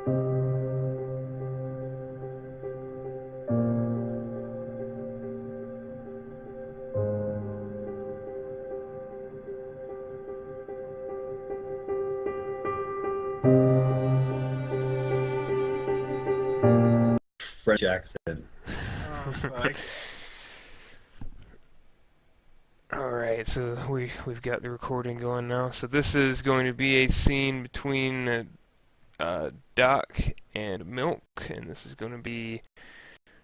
French accent. Fuck. Alright, so we've got the recording going now. So this is going to be a scene between Doc and Milk, and this is going to be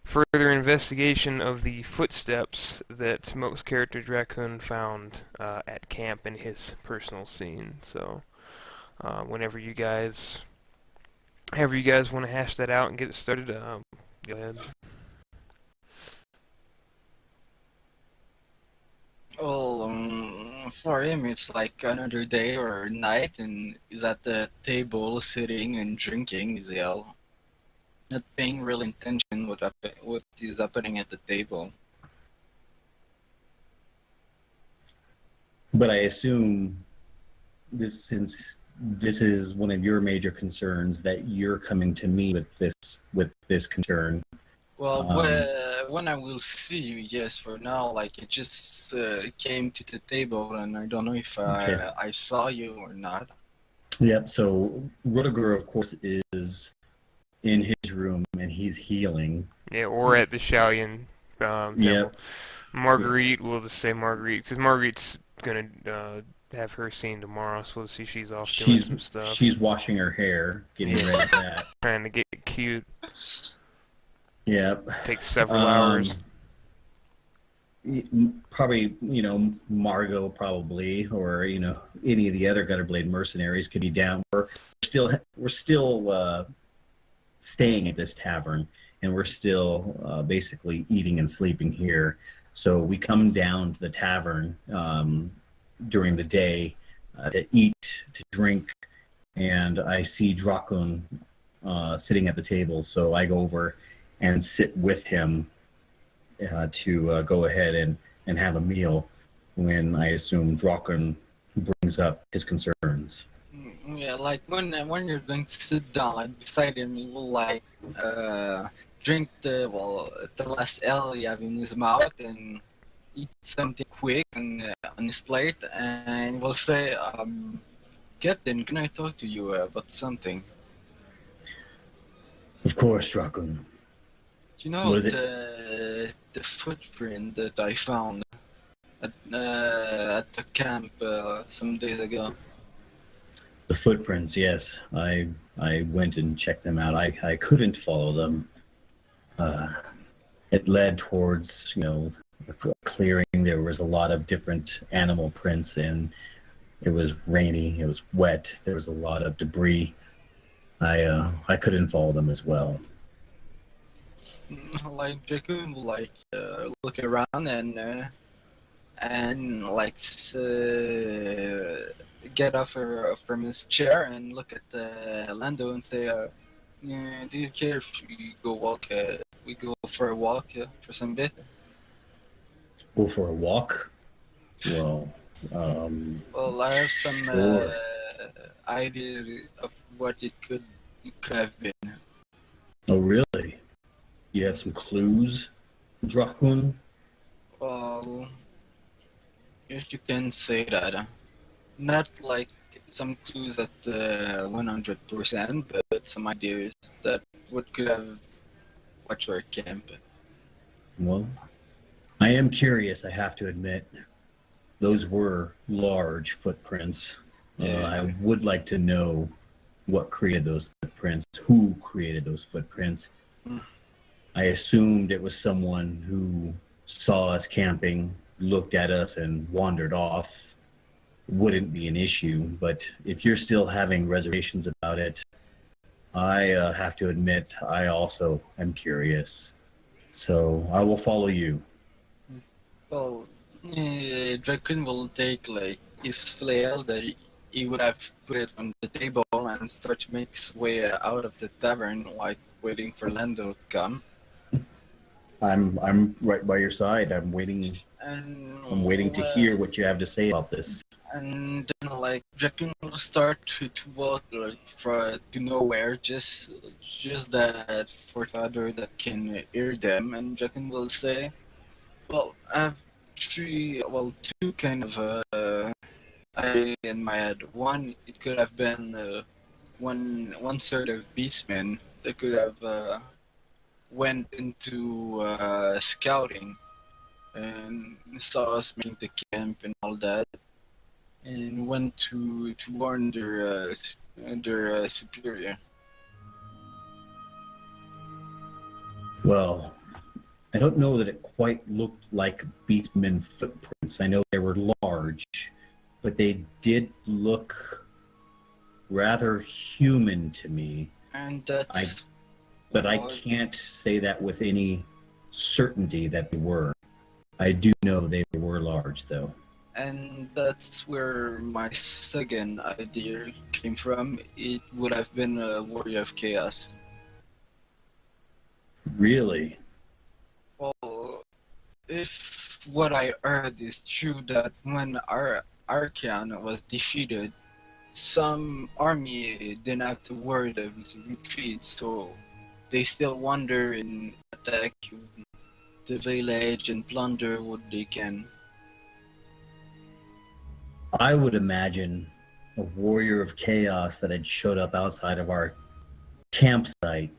further investigation of the footsteps that Milk's character Drakun found at camp in his personal scene. So whenever you guys want to hash that out and get it started, go ahead. Well, for him, it's like another day or night, and he's at the table sitting and drinking. He's not paying real attention what is happening at the table. But I assume since this is one of your major concerns, that you're coming to me with this concern. Well, when I will see you, yes. For now, like it just came to the table, and I don't know if I saw you or not. Yep. So Rudiger, of course, is in his room and he's healing. Yeah, or at the Shaolin temple. Yep. Marguerite, we'll just say Marguerite, because Marguerite's gonna have her scene tomorrow, so we'll see she's off doing some stuff. She's washing her hair, getting ready for that. Trying to get cute. Yep. Takes several hours. Probably, Margot probably, or any of the other Gutterblade mercenaries could be down. We're still staying at this tavern, and we're still basically eating and sleeping here. So we come down to the tavern during the day to eat, to drink, and I see Drakun sitting at the table. So I go over and sit with him to go ahead and have a meal when I assume Drakun brings up his concerns. Yeah, like when you're going to sit down like beside him, you will like drink the last ale you have in his mouth and eat something quick on his plate, and will say, "Captain, can I talk to you about something?" Of course, Drakun. You know the footprint that I found at the camp some days ago. The footprints, yes. I went and checked them out. I couldn't follow them. It led towards a clearing. There was a lot of different animal prints, and it was rainy. It was wet. There was a lot of debris. I couldn't follow them as well. Like Drakun will look around and get off from his chair and look at Lando and say, "Do you care if we go walk? We go for a walk for some bit." Go for a walk? Well, I have some sure. idea of what it could have been. Oh, really? You have some clues, Drakun? Well, if you can say that. Not like some clues at 100%, but some ideas that what could have watched our camp. Well, I am curious, I have to admit. Those were large footprints. Yeah. I would like to know what created those footprints, who created those footprints. I assumed it was someone who saw us camping, looked at us, and wandered off. Wouldn't be an issue, but if you're still having reservations about it, I have to admit I also am curious. So I will follow you. Well, Drakun will take like his flail that he would have put it on the table and start to make his way out of the tavern, like waiting for Lando to come. I'm right by your side. I'm waiting. And I'm waiting to hear what you have to say about this. And then like Drakun will start to walk like to nowhere, just that for the other that can hear them, and Drakun will say, "Well, I have two kind of idea in my head. One, it could have been one sort of beastman that could have went into scouting and saw us making the camp and all that, and went to warn their superior." Well, I don't know that it quite looked like beastmen footprints. I know they were large, but they did look rather human to me. And that's But I can't say that with any certainty that they were. I do know they were large, though. and that's where my second idea came from. It would have been a warrior of chaos. Really? Well, if what I heard is true, that when our Archeon was defeated, some army didn't have to worry of his retreat, so they still wander and attack the village and plunder what they can. I would imagine a warrior of chaos that had showed up outside of our campsite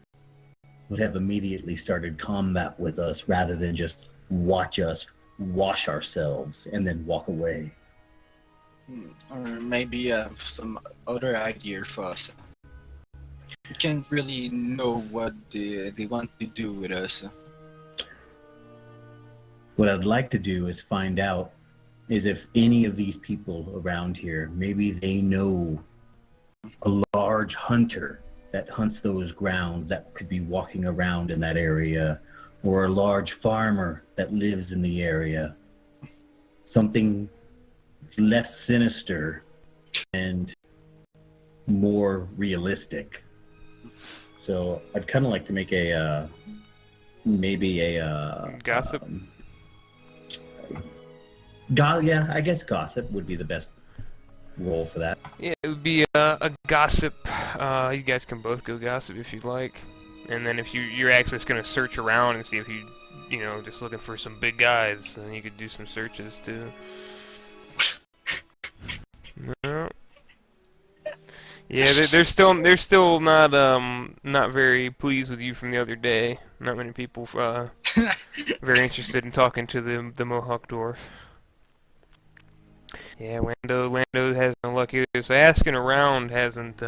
would have immediately started combat with us rather than just watch us wash ourselves and then walk away. Or maybe have some other idea for us. We can't really know what they want to do with us. What I'd like to do is find out is if any of these people around here, maybe they know a large hunter that hunts those grounds that could be walking around in that area, or a large farmer that lives in the area. Something less sinister and more realistic. So I'd kind of like to make maybe a Gossip? Yeah, I guess gossip would be the best role for that. Yeah, it would be a gossip. You guys can both go gossip if you'd like. And then if you're actually just going to search around and see if you know, just looking for some big guys, then you could do some searches too. No. Yeah, they're still not very pleased with you from the other day. Not many people very interested in talking to the Mohawk dwarf. Yeah, Lando has no luck either. So asking around hasn't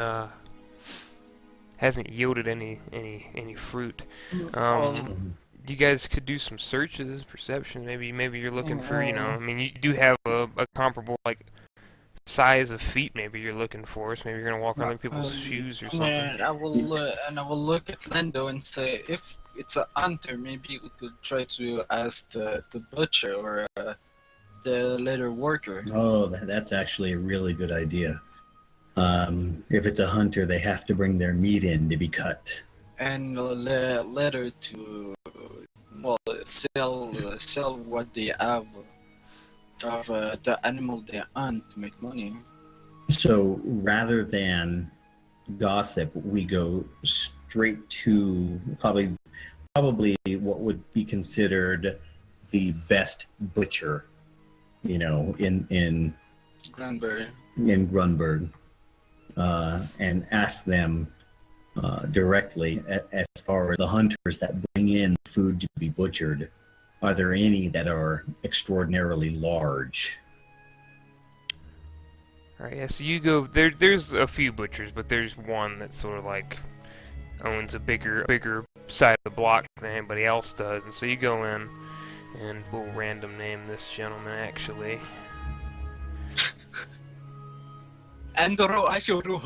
yielded any fruit. You guys could do some searches, perception. Maybe you're looking for, you know, I mean, you do have a comparable like size of feet. Maybe you're looking for. So maybe you're gonna walk on other people's shoes or something. And I will look at Lando and say, if it's a hunter, maybe we could try to ask the butcher or the leather worker. Oh, that's actually a really good idea. If it's a hunter, they have to bring their meat in to be cut. And leather to sell what they have of the animal they hunt to make money. So rather than gossip, we go straight to probably what would be considered the best butcher, you know, in Grunburg. And ask them directly as far as the hunters that bring in food to be butchered. Are there any that are extraordinarily large? Alright, yeah, so you go there's a few butchers, but there's one that sort of like owns a bigger side of the block than anybody else does, and so you go in and we'll random name this gentleman actually. Andoro Ashuru.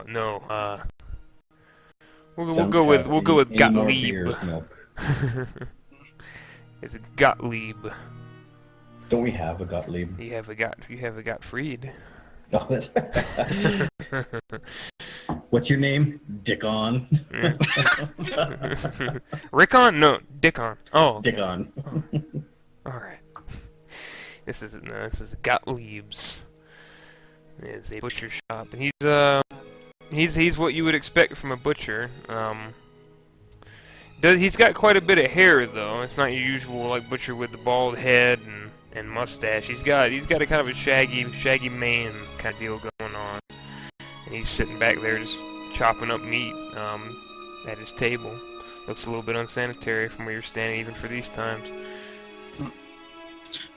No, we'll go with Gottlieb. It's Gottlieb. Don't we have a Gottlieb? You have a Gottfried. Oh, that's What's your name? Dickon. Rickon? No, Dickon. Oh, okay. Dickon. All right. This is Gottlieb's. It's a butcher shop, and he's what you would expect from a butcher. He's got quite a bit of hair though. It's not your usual like butcher with the bald head and mustache. He's got a kind of a shaggy mane kind of deal going on. And he's sitting back there just chopping up meat at his table. Looks a little bit unsanitary from where you're standing, even for these times.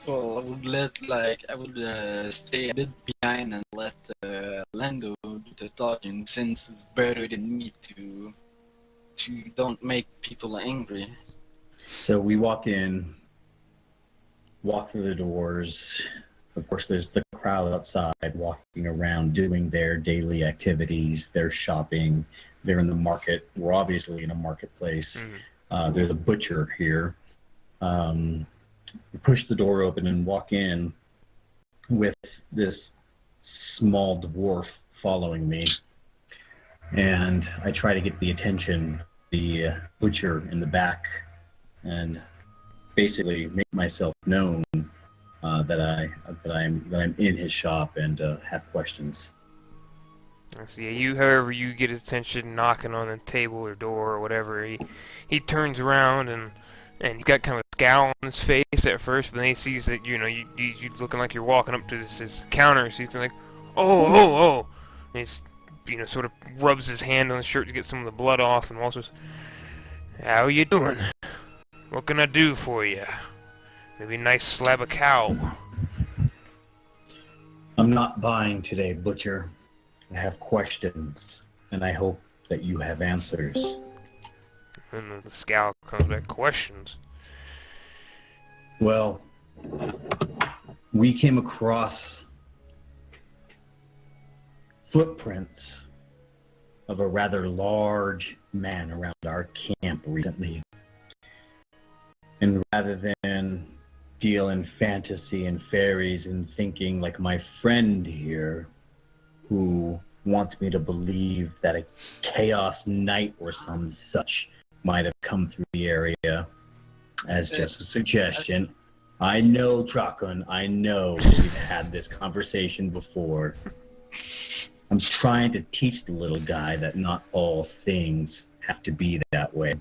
Well, I would stay a bit behind and let Lando do the talking, since it's better than me to don't make people angry. So we walk in, walk through the doors. Of course, there's the crowd outside walking around doing their daily activities. They're shopping. They're in the market. We're obviously in a marketplace. There's a butcher here. We push the door open and walk in with this small dwarf following me. And I try to get the attention of the butcher in the back and basically make myself known that I'm in his shop and have questions. I see. However, you get his attention knocking on the table or door or whatever. He turns around and he's got kind of a scowl on his face at first, but then he sees that you looking like you're walking up to his counter. So he's like, oh, and he's sort of rubs his hand on his shirt to get some of the blood off, and Walter says, "How you doing? What can I do for you? Maybe a nice slab of cow." I'm not buying today, butcher. I have questions, and I hope that you have answers. And the scowl comes back, questions. Well, we came across footprints of a rather large man around our camp recently. And rather than deal in fantasy and fairies and thinking like my friend here, who wants me to believe that a chaos knight or some such might have come through the area as just a suggestion. I know, Drakun, I know we've had this conversation before. I'm trying to teach the little guy that not all things have to be that way.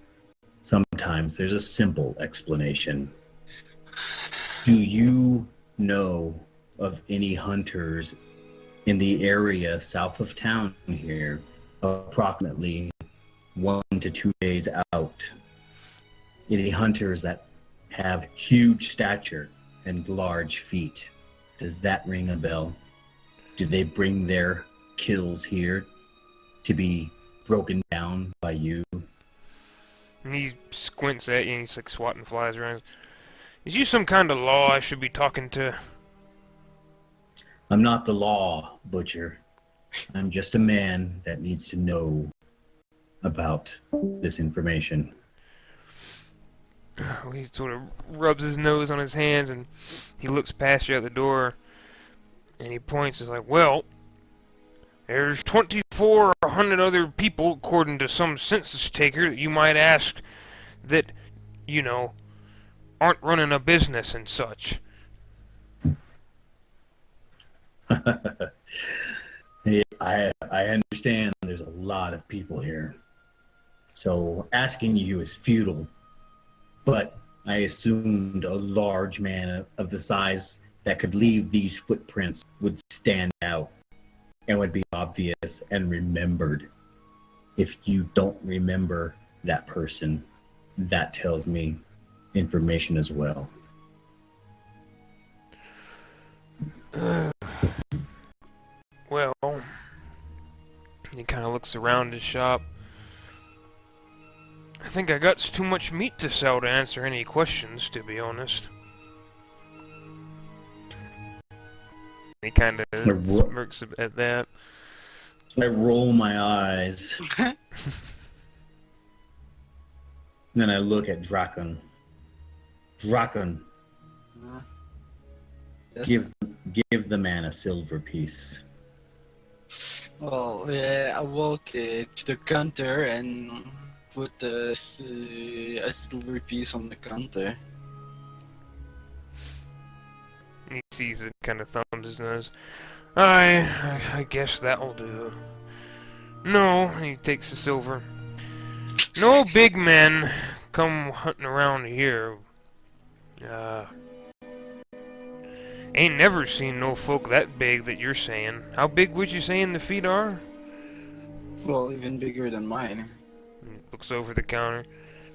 Sometimes there's a simple explanation. Do you know of any hunters in the area south of town here, approximately 1 to 2 days out? Any hunters that have huge stature and large feet? Does that ring a bell? Do they bring their kills here to be broken down by you? And he squints at you and he's like swatting flies around. Is you some kind of law I should be talking to? I'm not the law, butcher. I'm just a man that needs to know about this information. He sort of rubs his nose on his hands and he looks past you at the door and he points. He's like, well, there's 2,400 other people, according to some census taker, that you might ask that, aren't running a business and such. Hey, I understand there's a lot of people here. So asking you is futile. But I assumed a large man of the size that could leave these footprints would stand out and would be obvious and remembered. If you don't remember that person, that tells me information as well. Well, he kind of looks around his shop. I think I got too much meat to sell to answer any questions, to be honest. He kind of smirks at that. I roll my eyes. Then I look at Drakun. Drakun, Yes. give the man a silver piece. Well, I walk to the counter and put a silver piece on the counter. He sees it, kind of thumbs his nose. I guess that'll do. No, he takes the silver. No big men come hunting around here. Ain't never seen no folk that big that you're saying. How big would you saying the feet are? Well, even bigger than mine. He looks over the counter.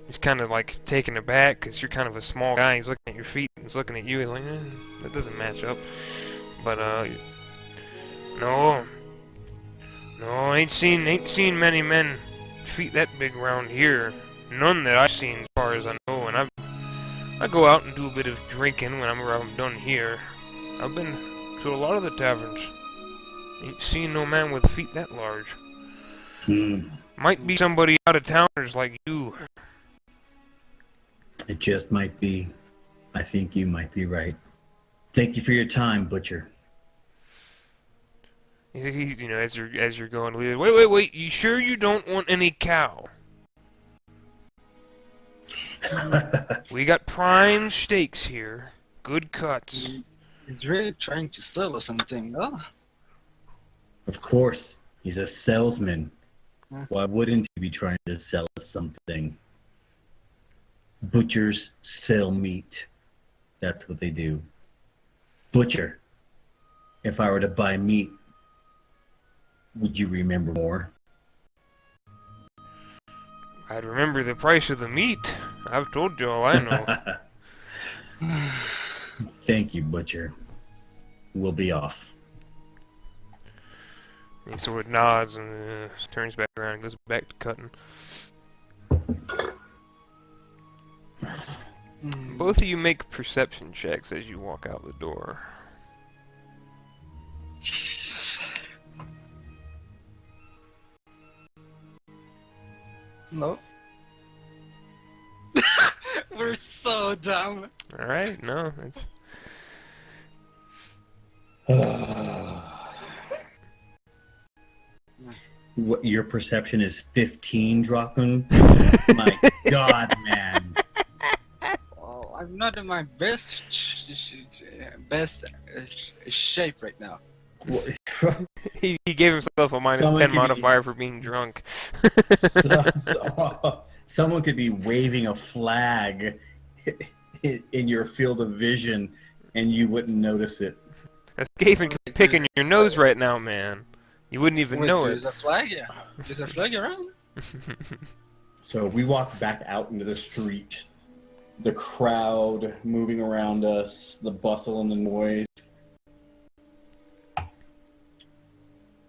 He's kind of like taken aback because you're kind of a small guy. He's looking at your feet. He's looking at you. He's like, that doesn't match up. But no, ain't seen many men feet that big around here. None that I've seen, as far as I know. And I go out and do a bit of drinking whenever I'm done here. I've been to a lot of the taverns. Ain't seen no man with feet that large. Might be somebody out of towners like you. It just might be. I think you might be right. Thank you for your time, Butcher. You know, as you're going to leave, wait, you sure you don't want any cow? We got prime steaks here. Good cuts. He's really trying to sell us something, oh? Of course, he's a salesman. Huh? Why wouldn't he be trying to sell us something? Butchers sell meat. That's what they do. Butcher, if I were to buy meat, would you remember more? I'd remember the price of the meat. I've told you all I know. Thank you, Butcher. We'll be off. He sort of nods and turns back around and goes back to cutting. Both of you make perception checks as you walk out the door. No. We're so dumb. Alright, no, it's... What, your perception is 15, Drakun? My God, man. Well, I'm not in my best shape right now. he gave himself a minus Someone 10 could be- modifier for being drunk. Someone could be waving a flag in your field of vision, and you wouldn't notice it. That's Gavin picking your nose right now, man. You wouldn't even know There's it. a flag, yeah. There's a flag around? So we walk back out into the street. The crowd moving around us, the bustle and the noise.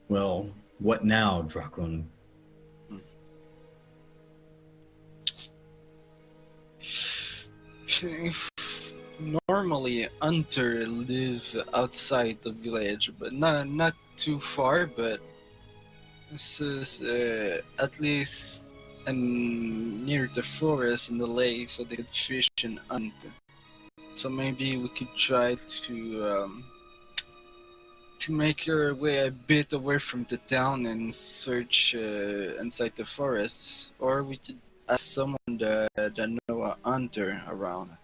Well, what now, Drakun? Normally, hunter live outside the village, but not too far. But this is at least near the forest and the lake, so they could fish and hunt. So maybe we could try to make our way a bit away from the town and search inside the forest, or we could ask someone that know a hunter around.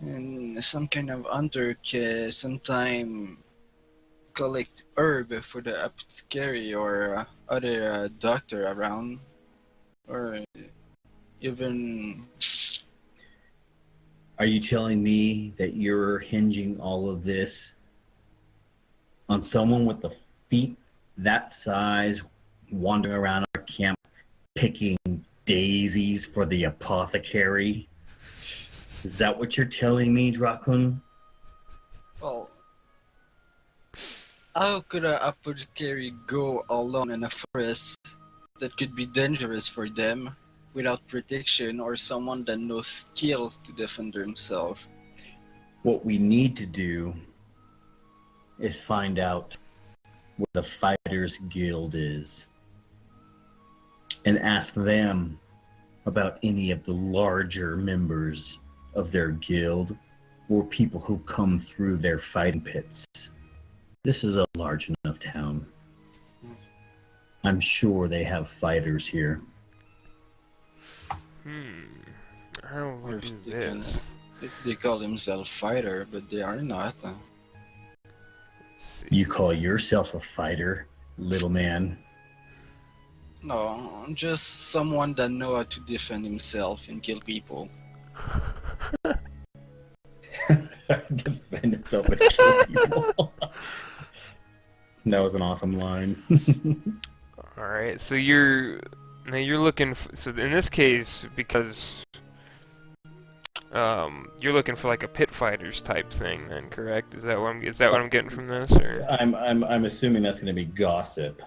And some kind of hunter can sometime collect herb for the apothecary or other doctor around, or even. Are you telling me that you're hinging all of this on someone with the feet that size wandering around our camp picking daisies for the apothecary? Is that what you're telling me, Drakun? Well, how could an apothecary go alone in a forest that could be dangerous for them without protection or someone that knows skills to defend themselves? What we need to do is find out where the Fighters Guild is and ask them about any of the larger members of their guild or people who come through their fighting pits. This is a large enough town. I'm sure they have fighters here. How will we Or do they can, this? they call themselves fighter, but they are not. Let's see. You call yourself a fighter, little man? No, I'm just someone that know how to defend himself and kill people. Defend himself and kill people. That was an awesome line. All right, so you're looking. So in this case, because you're looking for like a pit fighters type thing, then correct? Is that what I'm getting from this, or? I'm assuming that's going to be gossip.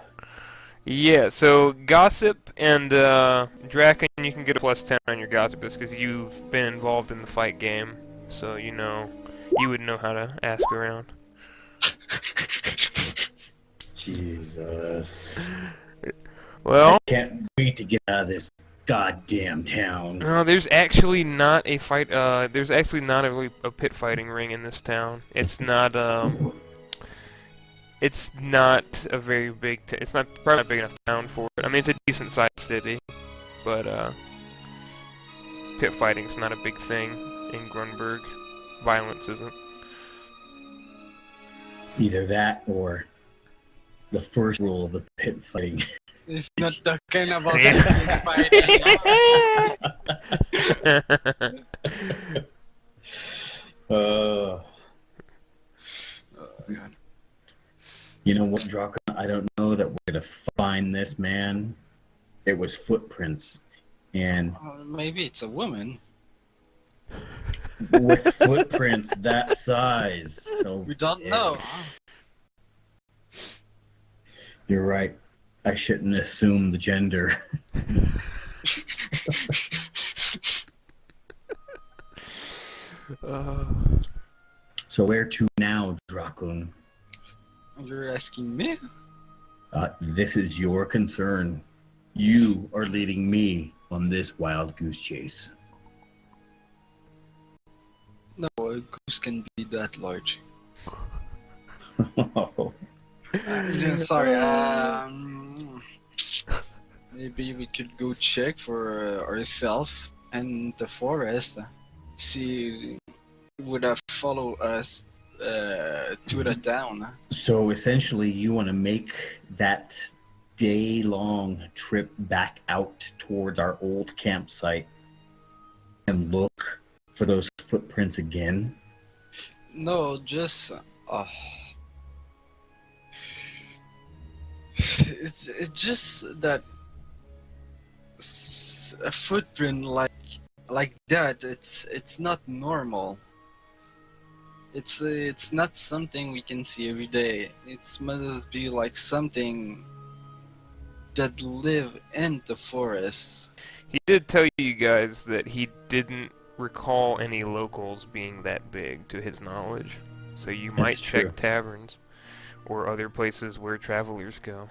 Yeah, so Gossip and Drakun, you can get a +10 on your Gossip just because you've been involved in the fight game, so you would know how to ask around. Jesus. Well, I can't wait to get out of this goddamn town. no, there's actually not a fight. There's actually not a pit fighting ring in this town. It's not. It's not a very big. It's not probably not a big enough town for it. I mean, it's a decent sized city, but pit fighting's not a big thing in Grunburg. Violence isn't. Either that or the first rule of the pit fighting. It's not talking about Yeah. fighting. uh, God. you know what, Drakun? I don't know that we're going to find this man. It was footprints. And Maybe it's a woman. with footprints that size. So We don't know. You're right. I shouldn't assume the gender. So where to now, Drakun? You're asking me? This is your concern. You are leading me on this wild goose chase. No, a goose can be that large. Sorry. Maybe we could go check for ourselves and the forest. See, who would have follow us to the town. So essentially, you want to make that day-long trip back out towards our old campsite and look for those footprints again? No, just it's just that a footprint like that. It's not normal. It's not something we can see every day. It must be like something that live in the forest. He did tell you guys that he didn't recall any locals being that big to his knowledge. So you might That's check true. taverns or other places where travelers go.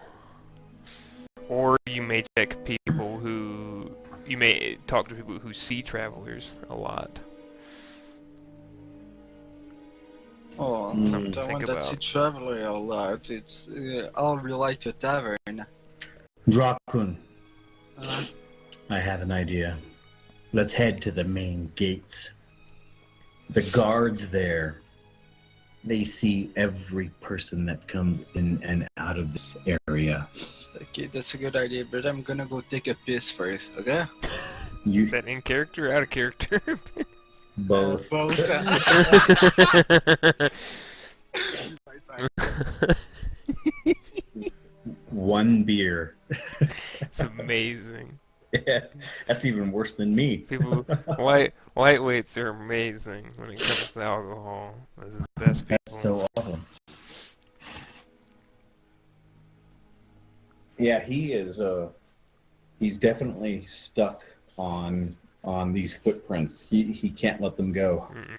Or you may check people who... You may talk to people who see travelers a lot. Oh, Something to the think one that's a about. traveler a lot. It's all relate to tavern. Drakun, Uh, I have an idea. Let's head to the main gates. The guards there, they see every person that comes in and out of this area. okay, that's a good idea, but I'm gonna go take a piss first, okay? You Is that in character or out of character? both. Both. One beer. It's amazing. Yeah, that's even worse than me. People, lightweights are amazing when it comes to alcohol. Those are the best people. That's so awesome. Yeah, he is. He's definitely stuck on these footprints. He can't let them go. Mm-mm.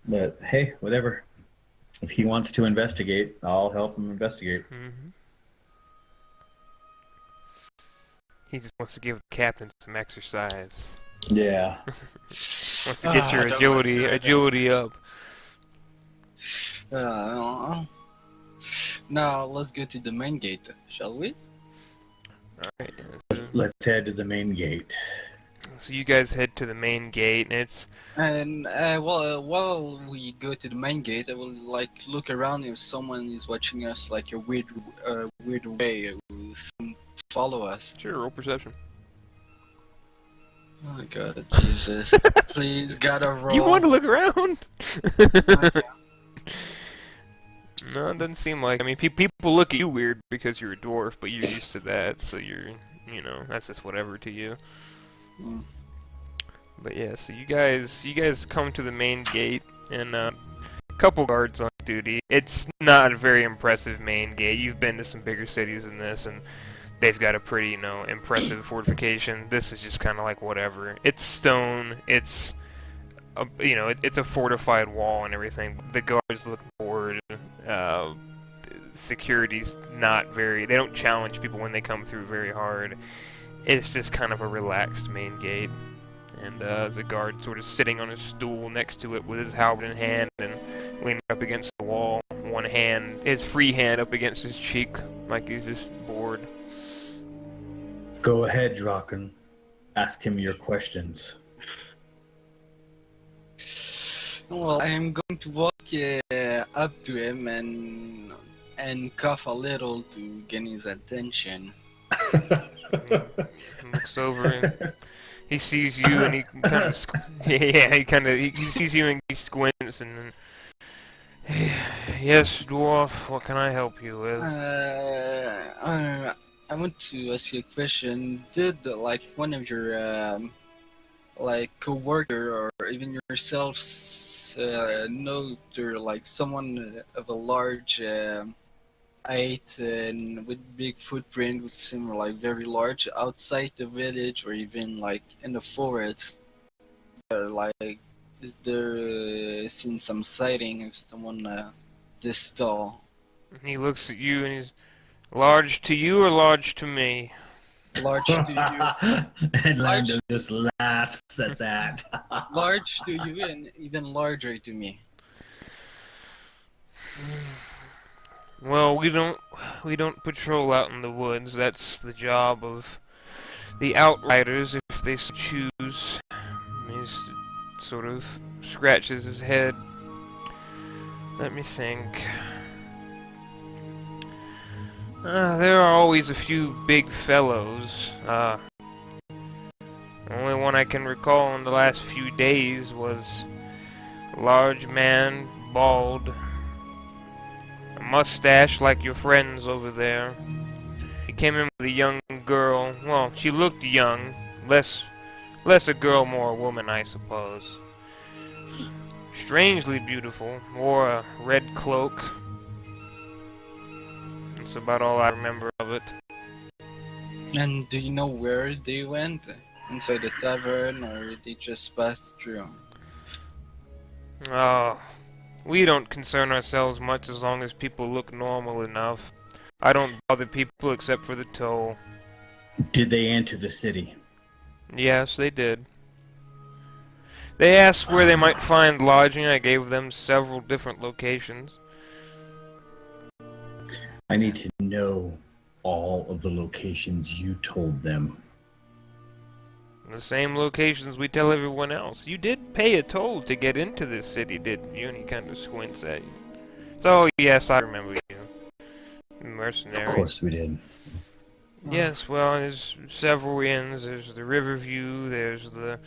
But hey, whatever. If he wants to investigate, I'll help him investigate. Mhm. He just wants to give the captain some exercise. Yeah. Wants to get your that was agility good. agility up. Uh, Now let's go to the main gate, shall we? Alright, Let's head to the main gate. so you guys head to the main gate, and it's And while we go to the main gate, I will like look around if someone is watching us like a weird way, who follow us. sure, roll perception. Oh my God, Jesus! Please, gotta roll. You want to look around? Okay. No, it doesn't seem like. I mean, people look at you weird because you're a dwarf, but you're used to that, so that's just whatever to you. Mm. But yeah, so you guys come to the main gate, and a couple guards on duty. It's not a very impressive main gate. You've been to some bigger cities than this, and they've got a pretty, impressive fortification. This is just kind of like whatever. It's stone. It's it's a fortified wall and everything. The guards look bored. Security's not very. They don't challenge people when they come through very hard. It's just kind of a relaxed main gate. And there's a guard sort of sitting on a stool next to it with his halberd in hand and leaning up against the wall. One hand, his free hand up against his cheek, like he's just bored. Go ahead, Drakun. Ask him your questions. Well, I am going to walk up to him and cough a little to gain his attention. He looks over and he sees you and he kind of he sees you and he squints and yes, dwarf, what can I help you with? I want to ask you a question. Did like one of your like co-worker or even yourselves know there like someone of a large height and with big footprint would seem like very large outside the village or even like in the forest? Like, is there seen some sighting of someone this tall? He looks at you and he's large to you or large to me? Large to And Large- Lando just laughs at that. you, large to you, and even larger to me. Well, we don't patrol out in the woods. That's the job of the outriders if they so choose. He sort of scratches his head. Let me think. There are always a few big fellows. The only one I can recall in the last few days was a large man, bald, a mustache like your friends over there. He came in with a young girl. Well, she looked young, less a girl, more a woman, I suppose. Strangely beautiful, wore a red cloak. That's about all I remember of it. And do you know where they went? Inside the tavern, or they just passed through? Oh, we don't concern ourselves much as long as people look normal enough. I don't bother people except for the toll. Did they enter the city? Yes, they did. They asked where they might find lodging. I gave them several different locations. I need to know all of the locations you told them. The same locations we tell everyone else. You did pay a toll to get into this city, didn't you? And he kind of squints at you. So, yes, I remember you. Mercenaries. Of course we did. Yes, well, there's several inns. There's the Riverview. There's the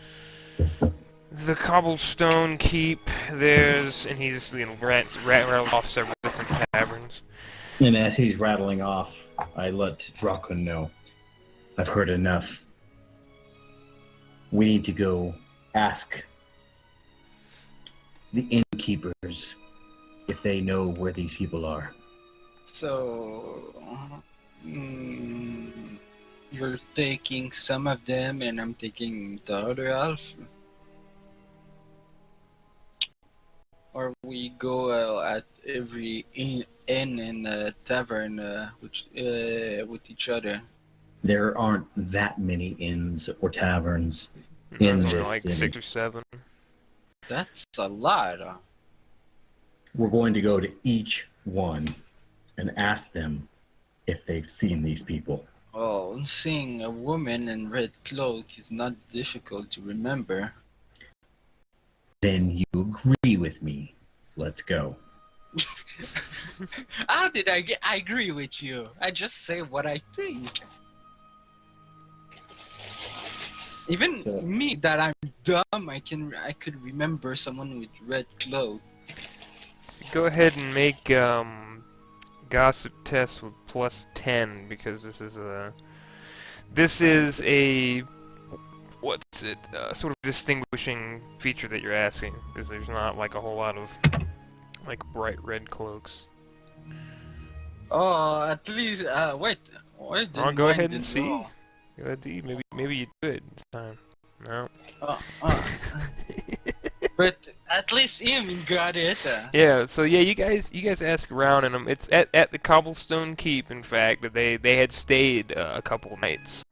Cobblestone Keep. There's, and he's rattles off several different taverns. And as he's rattling off, I let Drakun know. I've heard enough. We need to go ask the innkeepers if they know where these people are. So, you're taking some of them, and I'm taking the other half. Or we go at every inn and tavern with each other. There aren't that many inns or taverns I in don't know, this like city. 6 or 7. That's a lot. we're going to go to each one and ask them if they've seen these people. Well, seeing a woman in red cloak is not difficult to remember. Then you agree with me. Let's go. How did I agree with you? I just say what I think. Even So- me, that I'm dumb, I could remember someone with red cloak. So go ahead and make gossip test with +10 because this is a what's it sort of distinguishing feature that you're asking, because there's not like a whole lot of like bright red cloaks. Oh, at least wait. I'll go ahead and see. Go ahead, D. Maybe you do it this time. No. But at least him got it. Yeah. So yeah, you guys ask around, and it's at the Cobblestone Keep. In fact, that they had stayed a couple nights,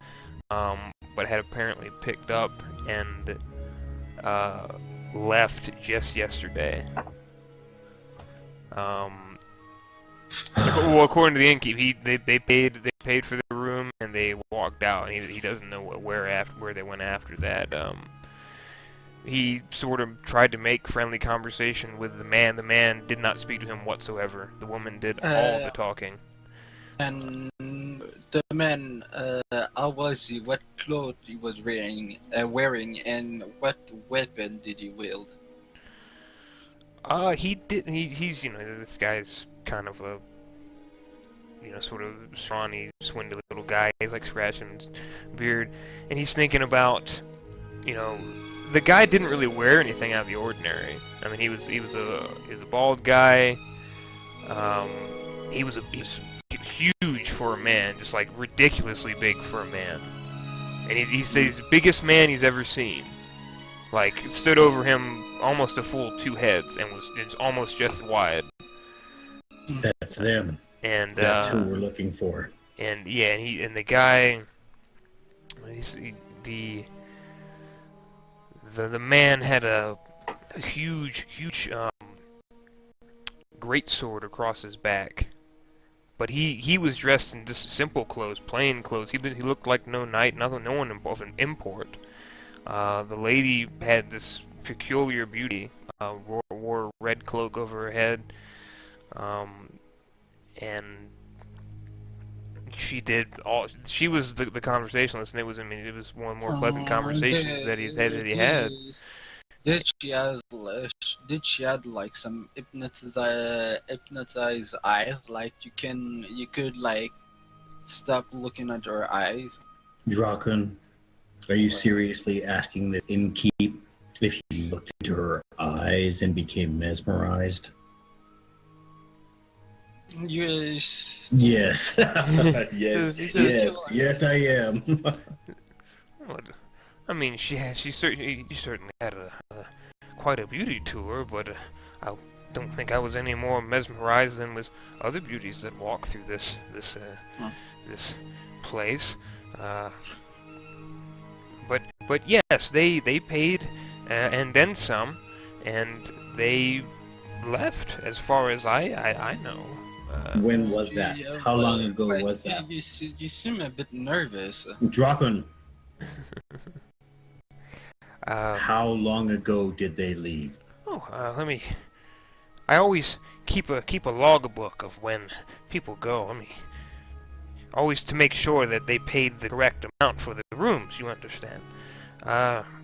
but had apparently picked up and left just yesterday. Well, according to the innkeep, they paid for their room and they walked out, and he doesn't know where they went after that. He sort of tried to make friendly conversation with the man. The man did not speak to him whatsoever. The woman did all the talking. And the man, how was he? What clothes he was wearing, and what weapon did he wield? He's this guy's kind of a sort of scrawny, swindly little guy. He's like scratching his beard, and he's thinking about the guy didn't really wear anything out of the ordinary. I mean, he was a bald guy. He was huge for a man, just like ridiculously big for a man. And he said he's the biggest man he's ever seen. Like, it stood over him almost a full 2 heads, and it's almost just wide. That's them. And that's who we're looking for. And yeah, and the guy, the man had a huge great sword across his back. But he was dressed in just simple clothes, plain clothes. He looked like no knight, no one of an import. The lady had this peculiar beauty. Wore a red cloak over her head, and she was the conversationalist, and it was one of the more pleasant conversations that he had. Did she have like some hypnotized eyes? Like you could like stop looking at her eyes. Drakun, are you seriously asking the innkeep if he looked into her eyes and became mesmerized? Yes. Yes. Yes, I am. I mean, she certainly had quite a beauty to her, but I don't think I was any more mesmerized than with other beauties that walk through this place. But yes, they paid and then some, and they left. As far as I know. When was that? How long ago was that? You seem a bit nervous. Drakun. How long ago did they leave? I always keep a logbook of when people go. Always to make sure that they paid the correct amount for the rooms. You understand?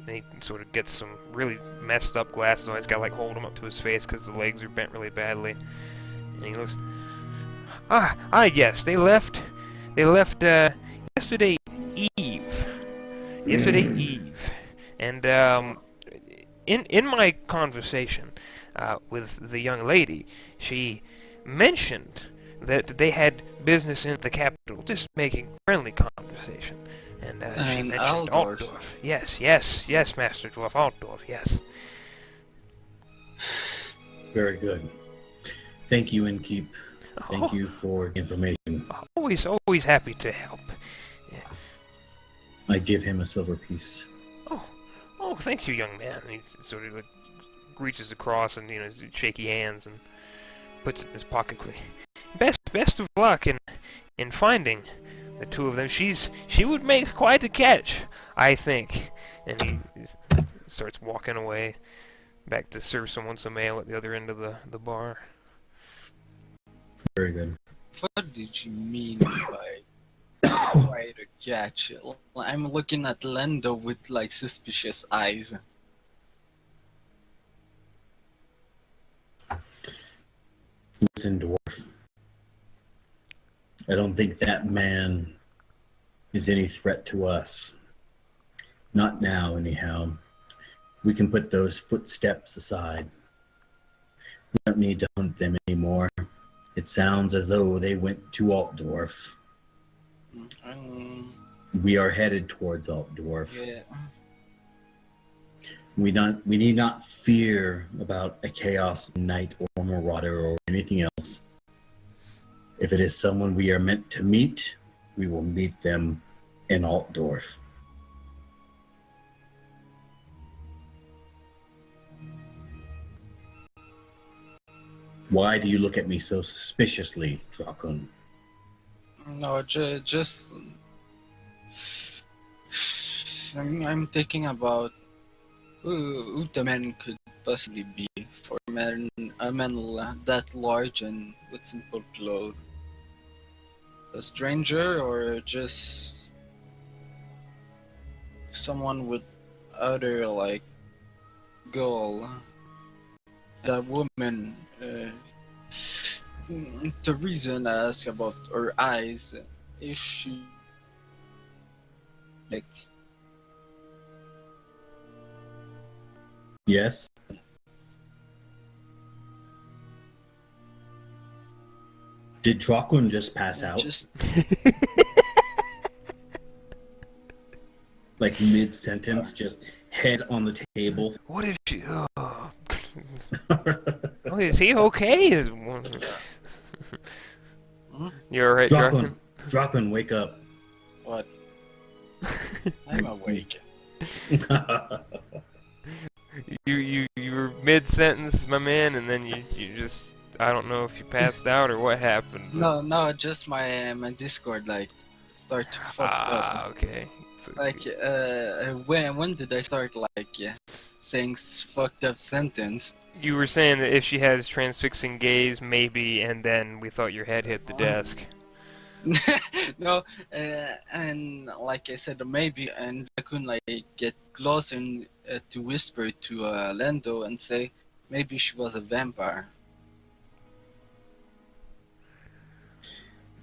He sort of gets some really messed up glasses on. He's got to like hold them up to his face because the legs are bent really badly. And he looks. Yes, they left. Yesterday Eve. And in my conversation with the young lady, she mentioned that they had business in the capital, just making friendly conversation. And she mentioned Altdorf. Yes, Master Dwarf, Altdorf, yes. Very good. Thank you, innkeep. Thank you for the information. Always happy to help. Yeah. I give him a silver piece. Oh, thank you, young man. And he sort of like reaches across and shaky hands, and puts it in his pocket quickly. Best of luck in finding the two of them. She would make quite a catch, I think. And he starts walking away back to serve someone some ale at the other end of the bar. Very good. What did you mean by quite a catch? I'm looking at Lando with like suspicious eyes. Listen, dwarf. I don't think that man is any threat to us. Not now, anyhow. We can put those footsteps aside. We don't need to hunt them anymore. It sounds as though they went to Altdorf. We are headed towards Altdorf. Yeah. We need not fear about a chaos knight or marauder or anything else. If it is someone we are meant to meet, we will meet them in Altdorf. Why do you look at me so suspiciously, Drakun? No, just I'm thinking about who the man could possibly be for a man that large and with simple clothes. A stranger or just someone with other like goal. A woman. The reason I ask about her eyes, if she like Yes? Did Drakun just pass out? just Like mid-sentence, just head on the table? What if she? Oh, is he okay? You're alright, Drakun? Drakun, wake up. what? I'm awake. You were mid-sentence, my man, and then you just, I don't know if you passed out or what happened. But... No, just my Discord like start to fuck up. Okay. So, Like when did I start like saying fucked up sentence? you were saying that if she has transfixing gaze, maybe, and then we thought your head hit the desk. No, and like I said, maybe, and I couldn't like get close and to whisper to Lando and say maybe she was a vampire.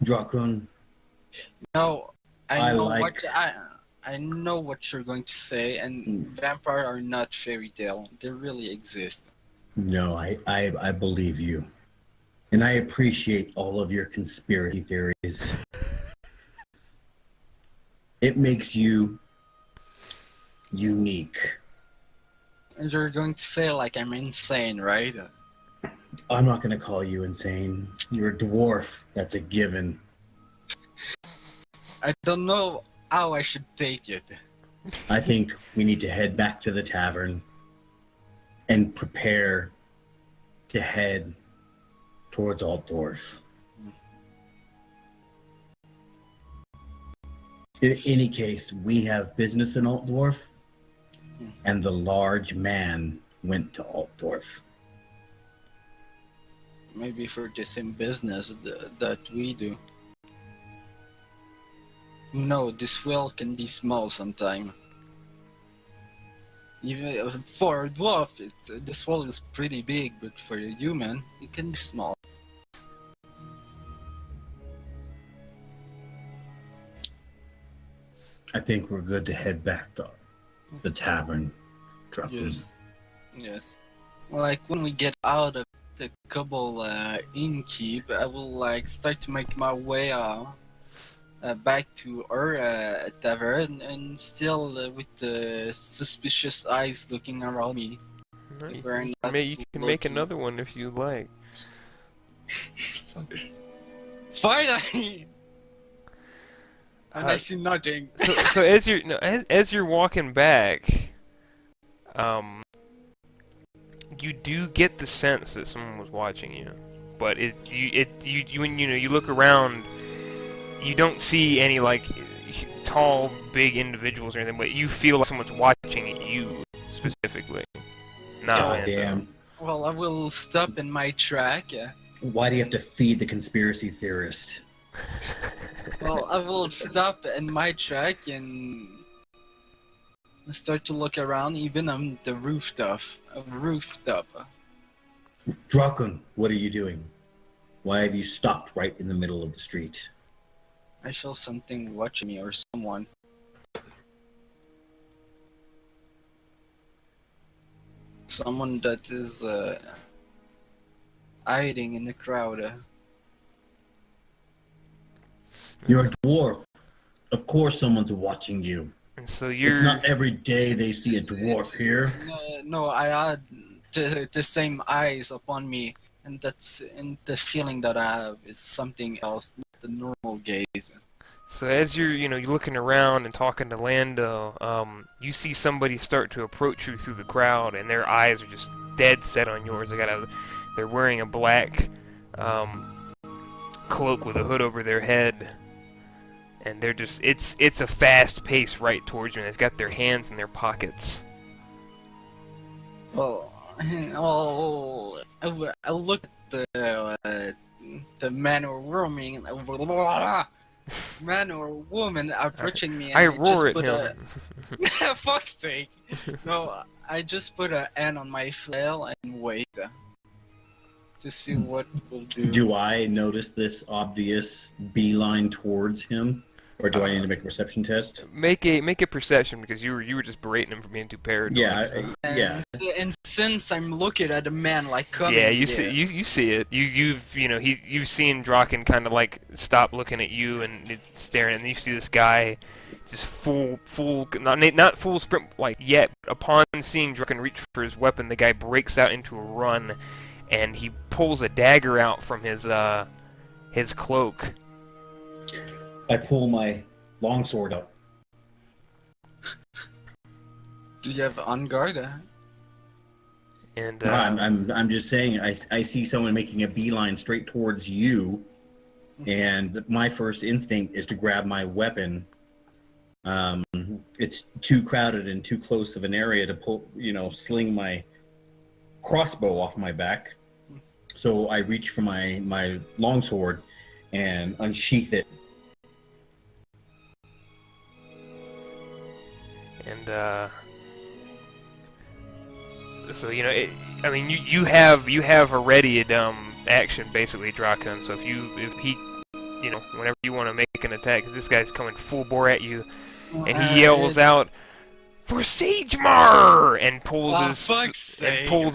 Drakun, No, I know like- what I know what you're going to say, and vampire are not fairy tale. They really exist. no, I believe you. And I appreciate all of your conspiracy theories. It makes you unique. And you're going to say like I'm insane, right? I'm not going to call you insane. You're a dwarf. That's a given. I don't know how I should take it. I think we need to head back to the tavern and prepare to head towards Altdorf. In any case, we have business in Altdorf, and the large man went to Altdorf. Maybe for the same business that we do. No, this world can be small sometime. Even for a dwarf, this world is pretty big, but for a human, it can be small. I think we're good to head back to the tavern. Yes. Yes. Like when we get out of the Cobble innkeep, I will like start to make my way back to our tavern, and still with the suspicious eyes looking around me. No, If we're not you can make looking. another one if you like. Finally! And I see nothing. So as you're walking back, you do get the sense that someone was watching you. but when you look around, you don't see any like tall, big individuals or anything, but you feel like someone's watching you specifically. Not God Lando. damn. Well, I will stop in my track. Why do you have to feed the conspiracy theorist? Well, I will stop in my track and start to look around, even on the rooftop. Drakun, what are you doing? Why have you stopped right in the middle of the street? I feel something watching me or someone. Someone that is hiding in the crowd. You're a dwarf. Of course someone's watching you. And so It's not every day they see a dwarf here. No, I had the same eyes upon me, and the feeling that I have is something else, not the normal gaze. So as you're looking around and talking to Lando, you see somebody start to approach you through the crowd, and their eyes are just dead set on yours. They're wearing a black cloak with a hood over their head, and they're just it's a fast pace right towards you. And they've got their hands in their pockets. Well, I look at the man or woman, man or woman approaching me. And I roar at put him. fuck's sake! No, I just put a hand on my flail and wait to see what will do. Do I notice this obvious beeline towards him? Or do I need to make a perception test? Make a perception, because you were just berating him for being too paranoid. Yeah, so. yeah. And since I'm looking at a man like coming, Yeah, you see it. You've seen Drakun kind of like stop looking at you and it's staring, and you see this guy just full not full sprint like yet. But upon seeing Drakun reach for his weapon, the guy breaks out into a run, and he pulls a dagger out from his cloak. I pull my longsword up. Do you have on guard? And No, I'm just saying I see someone making a beeline straight towards you, and my first instinct is to grab my weapon. It's too crowded and too close of an area to pull, sling my crossbow off my back. So I reach for my longsword and unsheath it. And so I mean, you have a ready action basically, Drakun. So if he, whenever you want to make an attack, because this guy's coming full bore at you, and he yells out, "For Sagemar!" and pulls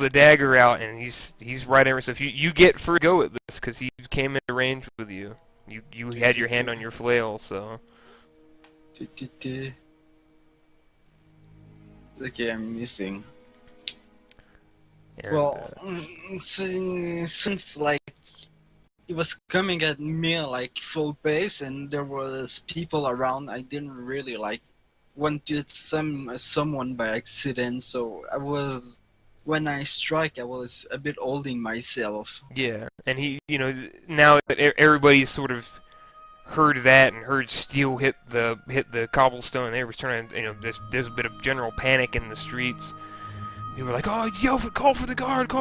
a dagger out, and he's right over. So if you get first go at this, because he came into range with you, you had your hand on your flail, so. Okay, I'm missing. And, well, since like it was coming at me like full pace, and there was people around, I didn't really like want to hit someone by accident. So when I strike, I was a bit holding myself. Yeah, and he, now that everybody's sort of heard that and heard steel hit the cobblestone, they were turning, there's a bit of general panic in the streets. People were like, "Oh, call for the guard,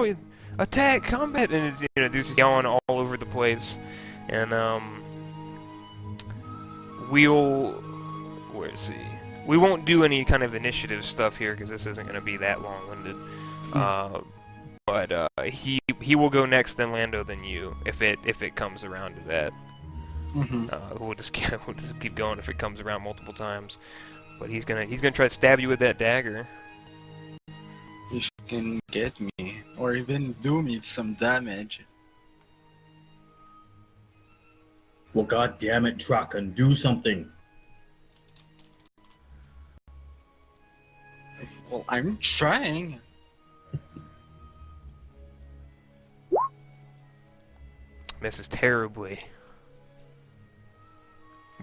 attack, combat," and it's, there's just yelling all over the place. And we won't do any kind of initiative stuff here because this isn't going to be that long-winded. But he will go next, then Lando, then you, if it comes around to that. We'll just keep going if it comes around multiple times. But he's gonna try to stab you with that dagger. If you can get me, or even do me some damage. Well, God damn it, Drakun, do something. Well, I'm trying. Misses terribly.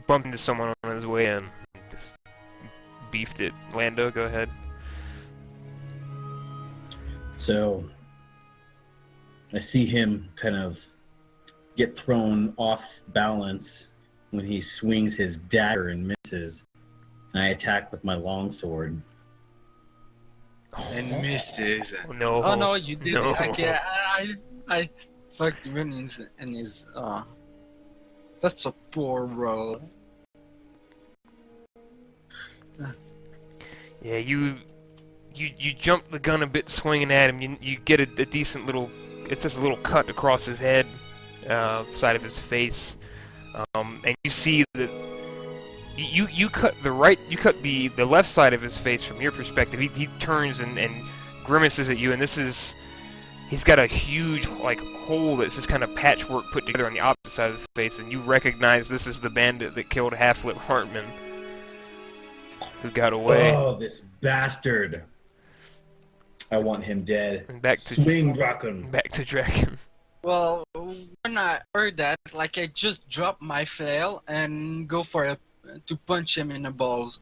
Bumped into someone on his way in. Just beefed it. Lando, go ahead. So I see him kind of get thrown off balance when he swings his dagger and misses. And I attack with my longsword. And misses. Oh, no. Oh no, you did No. it. Okay, I fucked him in his. That's a poor roll. Yeah, you jump the gun a bit, swinging at him. You get a decent little. It's just a little cut across his head, side of his face, and you see that you cut the left side of his face from your perspective. He turns and grimaces at you, and he's got a huge hole that's just kind of patchwork put together on the opposite side of the face, and you recognize this is the bandit that killed Half-Lip Hartman, who got away. Oh, this bastard! I want him dead. And back to Swing, Drakun. Back to Drakun. Well, when I heard that, I just dropped my flail and go to punch him in the balls.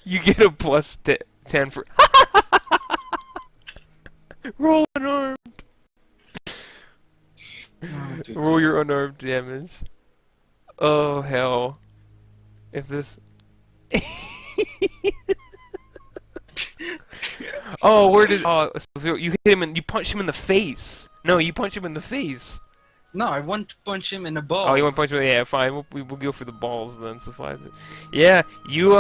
You get a plus 10 for roll unarmed. Roll your unarmed damage. Oh hell! If this. Oh, where did? Oh, you hit him and you punched him in the face. No, you punched him in the face. No, I want to punch him in the balls. Oh, you want to punch him? Yeah, fine. We'll go for the balls then. So fine. Yeah, you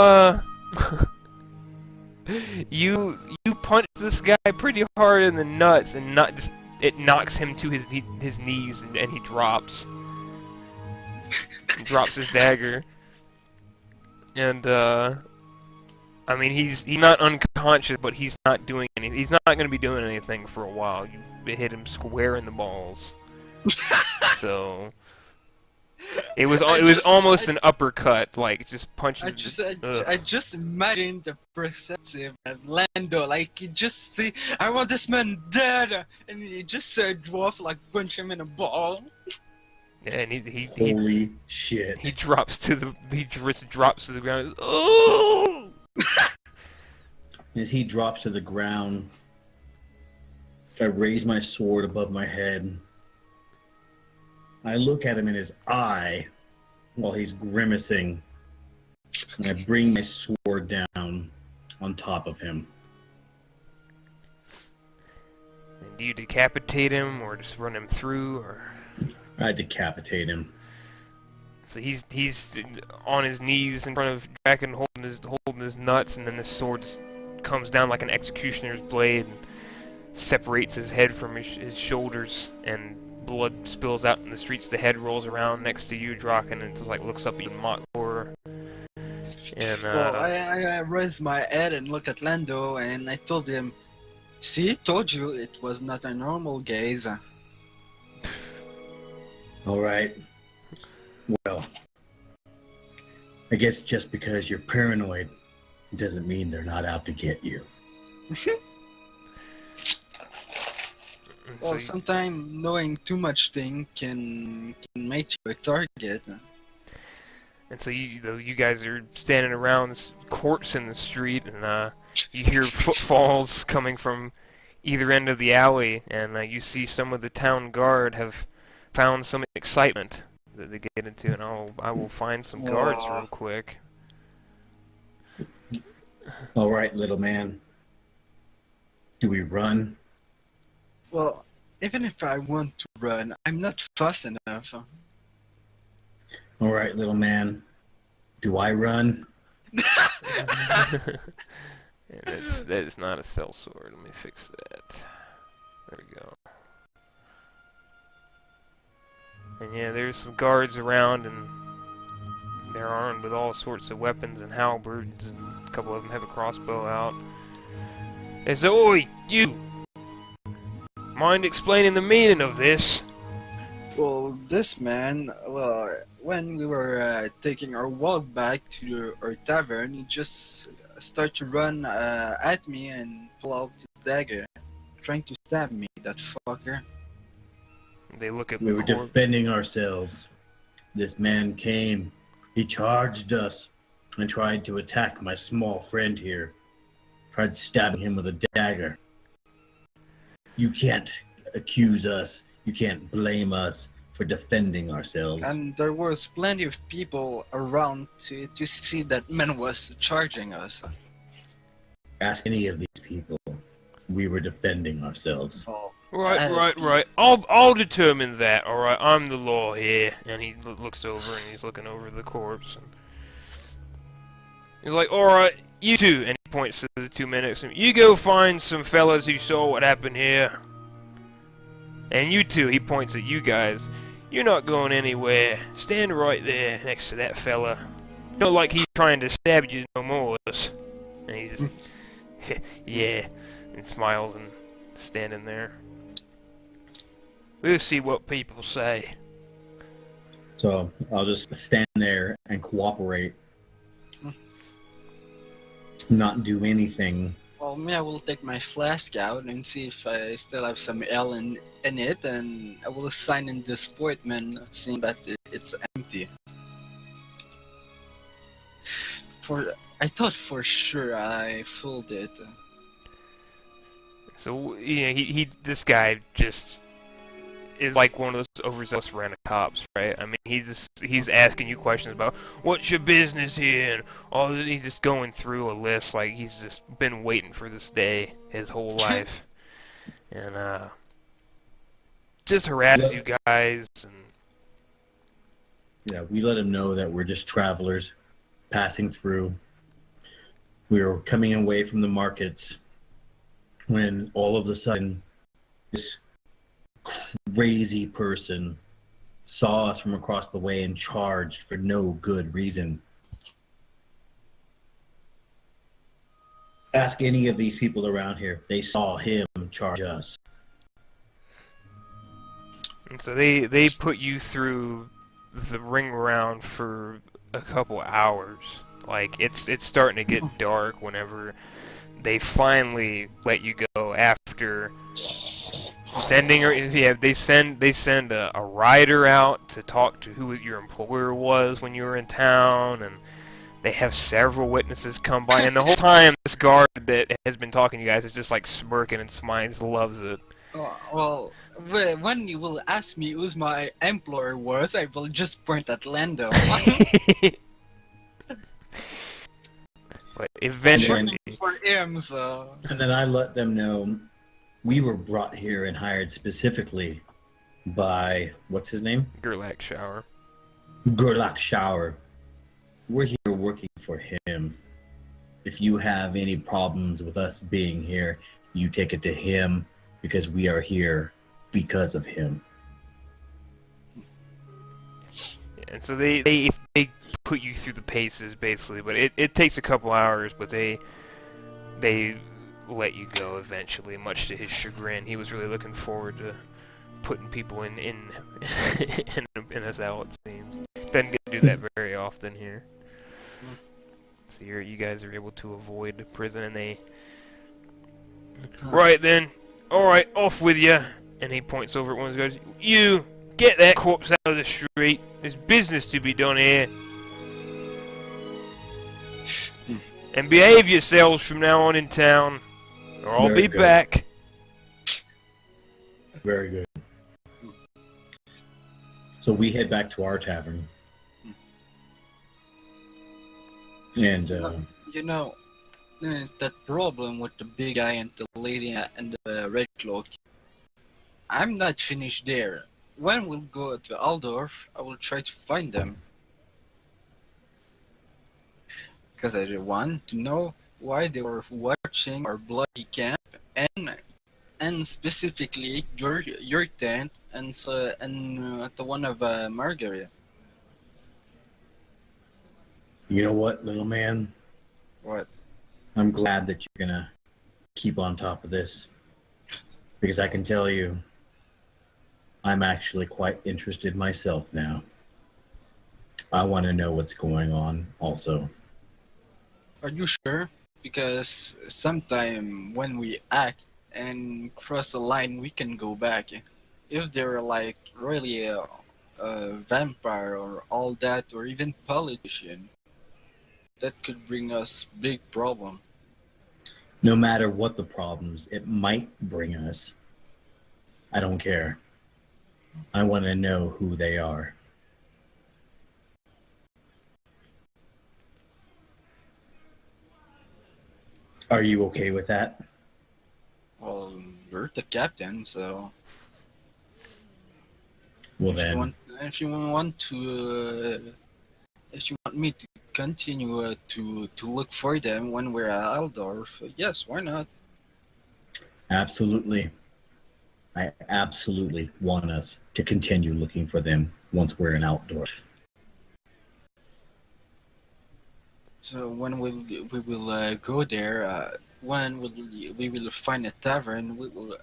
you punch this guy pretty hard in the nuts, and it knocks him to his knees, and he drops. He drops his dagger, and I mean he's not unconscious, but he's not doing anything. He's not going to be doing anything for a while. You hit him square in the balls. So it was almost an uppercut, just punching. I just imagined the perceptive Lando, he just see, I want this man dead, and he just said dwarf punch him in the ball. Yeah, and he holy shit! He drops to the ground. Oh! As he drops to the ground, I raise my sword above my head. I look at him in his eye while he's grimacing, and I bring my sword down on top of him. And do you decapitate him, or just run him through, or? I decapitate him. So he's on his knees in front of Drakun, holding his nuts, and then the sword just comes down like an executioner's blade and separates his head from his shoulders, and blood spills out in the streets. The head rolls around next to you, Drakun, and it just looks up at you in mock horror. And well, I raised my head and looked at Lando, and I told him, "See, told you it was not a normal gaze." All right. Well, I guess just because you're paranoid doesn't mean they're not out to get you. Well, sometimes knowing too much thing can make you a target. And so you guys are standing around this corpse in the street, and you hear footfalls coming from either end of the alley, and you see some of the town guard have found some excitement that they get into, and I will find some guards real quick. All right, little man. Do we run? Well, even if I want to run, I'm not fast enough. All right, little man. Do I run? And that is not a cell sword. Let me fix that. There we go. And yeah, there's some guards around, and they're armed with all sorts of weapons and halberds, and a couple of them have a crossbow out. They say, "Oi, you! Mind explaining the meaning of this?" Well, this man, when we were taking our walk back to our tavern, he just started to run at me and pull out his dagger, trying to stab me, that fucker. They look at We were defending ourselves. This man came. He charged us and tried to attack my small friend here. Tried stabbing him with a dagger. You can't accuse us. You can't blame us for defending ourselves. And there was plenty of people around to see that man was charging us. Ask any of these people. We were defending ourselves. Oh, Right. I'll determine that. All right, I'm the law here. And he looks over and he's looking over the corpse. And he's like, all right, you two, and he points to the 2 men next to him. You go find some fellas who saw what happened here. And you two, he points at you guys. You're not going anywhere. Stand right there next to that fella. Not like he's trying to stab you no more. And he's yeah, and smiles and standing there. We'll see what people say. So I'll just stand there and cooperate. Not do anything. well, me, I will take my flask out and see if I still have some ale in it, and I will sign in disappointment, seeing that it's empty. I thought for sure I fooled it. So this guy just is like one of those overzealous random cops, right? I mean, he's asking you questions about what's your business here, and all. He's just going through a list like he's just been waiting for this day his whole life, and just harasses you guys. And Yeah, we let him know that we're just travelers passing through. We were coming away from the markets when all of a sudden this crazy person saw us from across the way and charged for no good reason. Ask any of these people around here. They saw him charge us. And so they put you through the ring round for a couple hours. Like it's starting to get dark whenever they finally let you go after sending her. Yeah, they send a rider out to talk to who your employer was when you were in town, and they have several witnesses come by, and the whole time this guard that has been talking to you guys is just like smirking and smiling, loves it. Well, when you will ask me who's my employer was, I will just point at Lando. But eventually, for him, so. And then I let them know we were brought here and hired specifically by, what's his name? Gerlach Shower. Gerlach Shower. We're here working for him. If you have any problems with us being here, you take it to him, because we are here because of him. And so they put you through the paces basically, but it takes a couple hours, but they let you go eventually, much to his chagrin. He was really looking forward to putting people in a cell, it seems. Doesn't get to do that very often here. So you guys are able to avoid prison, and they... Right then, alright, off with you. And he points over at one of the guys. You, get that corpse out of the street. There's business to be done here. And behave yourselves from now on in town, or I'll Very be good. back. Very good. So we head back to our tavern. And, You know, that problem with the big guy and the lady and the red cloak, I'm not finished there. When we'll go to Aldorf, I will try to find them. Because I want to know why they were watching our bloody camp, and specifically your tent and the one of Margaret. you know what, little man? What? I'm glad that you're gonna keep on top of this. Because I can tell you, I'm actually quite interested myself now. I want to know what's going on also. Are you sure? Because sometime when we act and cross the line, we can go back. If they're like really a vampire or all that, or even politician, that could bring us big problem. No matter what the problems it might bring us, I don't care. I want to know who they are. Are you okay with that? Well, you're the captain, so Well if you then, want, if you want to, if you want me to continue to look for them when we're at Aldorf, yes, why not? absolutely. I absolutely want us to continue looking for them once we're in outdoors. So when we will go there, when we will find a tavern, we will.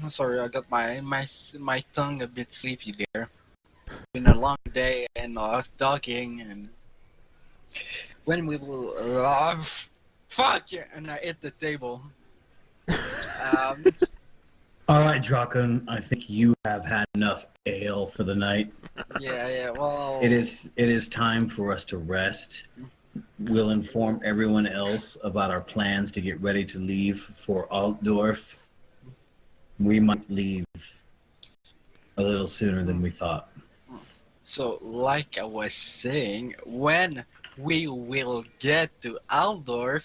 Sorry, I got my tongue a bit sleepy there. Been a long day and talking, and when we will. Fuck yeah! And I hit the table. Um, All right, Drakun, I think you have had enough ale for the night. yeah. Well, It is time for us to rest. We'll inform everyone else about our plans to get ready to leave for Altdorf. We might leave a little sooner than we thought. so like I was saying, when we will get to Aldorf,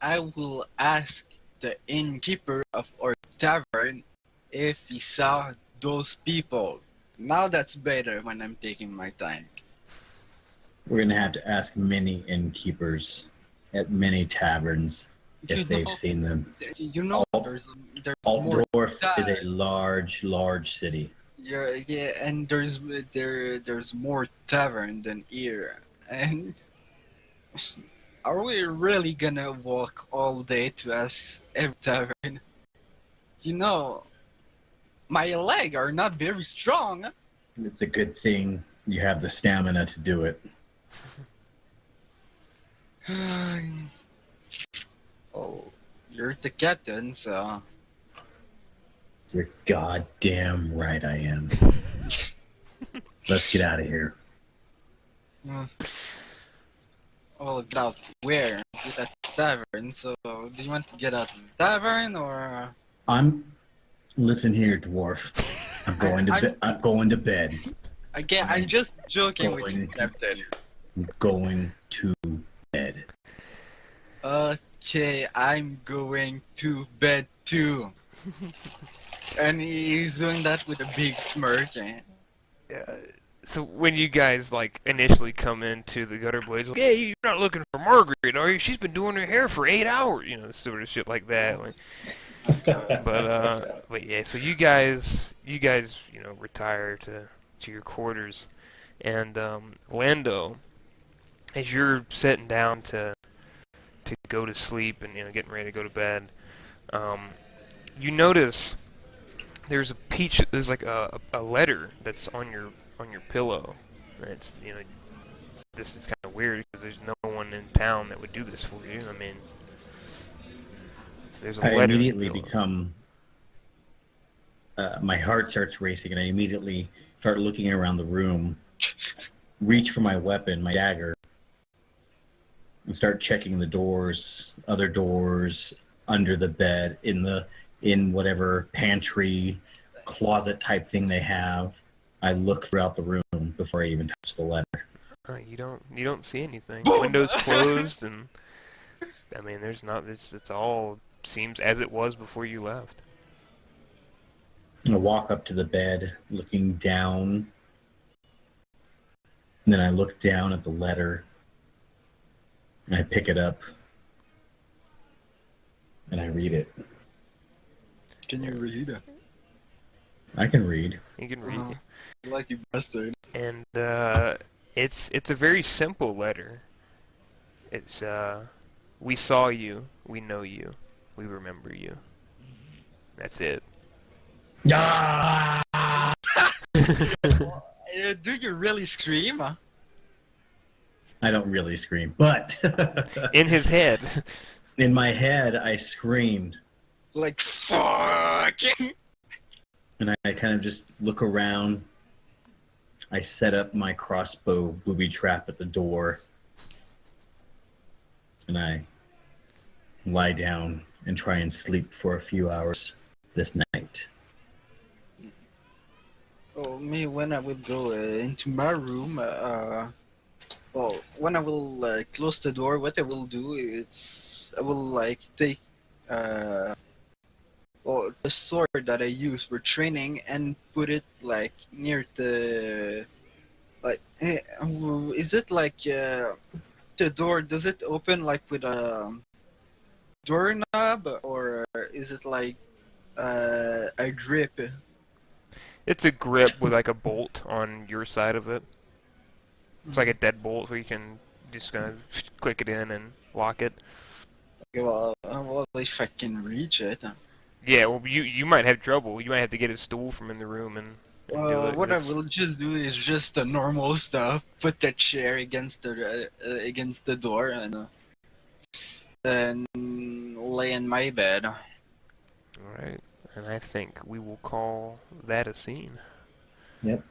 I will ask the innkeeper of our tavern if he saw those people. Now that's better when I'm taking my time. We're going to have to ask many innkeepers at many taverns You if they've know, seen them. Alt- there's more. Altdorf is a large, large city. Yeah, and there's more tavern than here. And are we really gonna walk all day to ask every tavern? You know, my leg are not very strong. It's a good thing you have the stamina to do it. Oh, you're the captain, so You're goddamn right I am. Let's get out of here. well, get out where? Get at the tavern. So, do you want to get out of the tavern or? Listen here, dwarf. I'm going to bed. Again, I'm just joking with you, Going- Captain. I'm going to bed. Okay, I'm going to bed too. And he's doing that with a big smirk. So when you guys like initially come into the gutter blaze, like, hey, you're not looking for Margaret, are you? She's been doing her hair for 8 hours, you know, sort of shit like that. Like, but yeah, so you guys, you know, retire to your quarters, and Lando, as you're sitting down to go to sleep and you know getting ready to go to bed, you notice there's like a letter that's on your pillow. And it's you know this is kind of weird because there's no one in town that would do this for you. I mean, so there's a I letter. immediately become. My heart starts racing, and I immediately start looking around the room, reach for my weapon, my dagger, and start checking the doors, other doors, under the bed, in whatever pantry, closet type thing they have. I look throughout the room before I even touch the letter. You don't see anything. Boom! Windows closed, and I mean, there's not. It's all seems as it was before you left. I walk up to the bed, looking down, and then I look down at the letter, and I pick it up, and I read it. Can you read? I can read. You can read, Like you bastard. and it's a very simple letter. It's we saw you, we know you, we remember you. That's it. Yeah. Do you really scream? I don't really scream, but In his head. in my head, I screamed, Like fuck! and I kind of just look around. I set up my crossbow booby trap at the door, and I lie down and try and sleep for a few hours this night. well, me when I will go into my room, well, when I will close the door, what I will do is I will like take well the sword that I use for training and put it like near the like is it like the door? Does it open like with a doorknob or is it like a grip? It's a grip with like a bolt on your side of it. It's like a deadbolt, so you can just kind of click it in and lock it. Okay, well, if I can reach it. Yeah, well, you might have trouble. You might have to get a stool from in the room and do it. What I It's, will just do is just the normal stuff. Put the chair against the door and then lay in my bed. all right, and I think we will call that a scene. Yep.